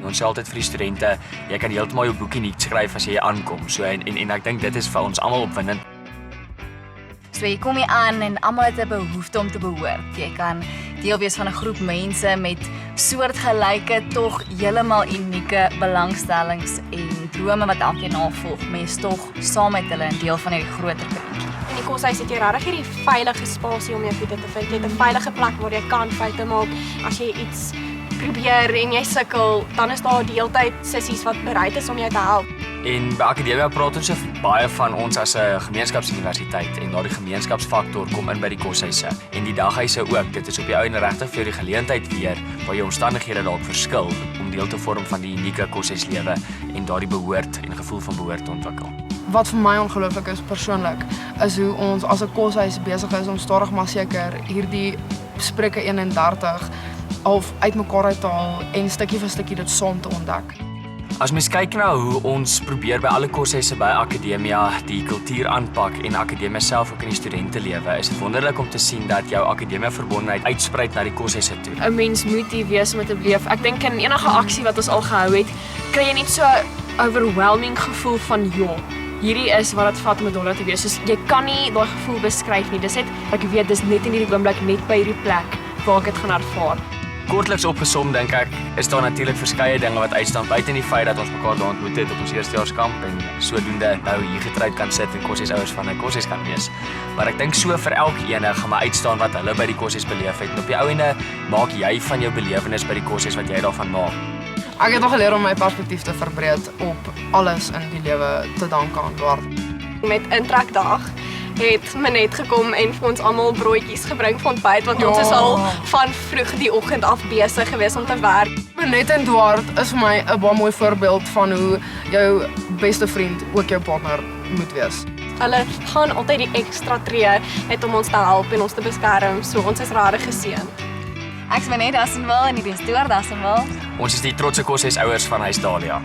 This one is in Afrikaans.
Ons sê altyd vir die studente, jy kan heeltemal jou boekie nie skryf as jy aankom. So en ek dink dit is vir ons almal opwindend. So jy kom hier aan en almal het 'n behoefte om te behoort. Jy kan deel wees van 'n groep mense met soortgelyke, tog heeltemal unieke belangstellings en drome wat elkeen navolg. Mense tog saam met hulle 'n deel van hierdie groter prentjie. In die koshuis het jy regtig hierdie veilige spasie om jou voete te vind. Jy het 'n veilige plek waar jy kan foute maak. As jy iets probeer en jy sukkel, dan is daar die hele tyd sissies wat bereid is om jou te help. En by Akademia praat ons baie van ons as 'n gemeenskapsuniversiteit en daardie gemeenskapsfaktor kom in by die koshuise en die daghuise ook. Dit is op die ou en regtig vir die geleentheid weer waar jou omstandighede dalk verskil om deel te vorm van die unieke koshuislewe en daardie behoort en gevoel van behoort te ontwikkel. Wat vir my ongelooflik is persoonlik, is hoe ons as 'n koshuis besig is om stadig maar seker hierdie Spreuke 31 half uitmekaar uit te haal en stukkie vir stukkie dit saam te ontdek. As mens kyk na hoe ons probeer by alle koshuise by Akademia die kultuur aanpak en Akademia self ook in die studentelewe, is dit wonderlik om te sien dat jou Akademia verbondenheid uitspruit na die koshuise toe. 'n Mens moet hier wees om te beleef. Ek dink in enige aksie wat ons al gehou het, kry jy net so 'n overwhelming gevoel van hierdie is wat dit vat om 'n dollar te wees. Soos jy kan nie daai gevoel beskryf nie. Dis net ek weet dis net in hierdie oomblik net by hierdie plek waar ek dit gaan ervaar. Kortliks opgesom dink ek, is daar natuurlik verskeie dinge wat uitstaan buite die feit dat ons mekaar daar ontmoet het op ons eerstejaarskamp en sodoende nou hier getroud kan sit en koshuisouers van 'n koshuis kan wees. Maar ek dink so vir elkeen gaan maar uitstaan wat hulle by die koshuis beleef het. En op die ou ende maak jy van jou belewenis by die koshuis wat jy daarvan maak. Ek het nog geleer om my perspektief te verbreed op alles in die lewe te danke aan Dwart. Met intrekdag het Manet gekom en vir ons almal broodjies gebring vir ontbyt want ons is al van vroeg die oggend af besig gewees om te werk. Manet en Dwart is vir my 'n baie mooi voorbeeld van hoe jou beste vriend ook jou partner moet wees. Hulle gaan altyd die ekstra tree net om ons te help en ons te beskerm, so ons is regtig geseën. Ek's Manet Dassenwil en hierdie is Dwart Dassenwil. Ons is die trotse koshuisouers van Huis Dahlia.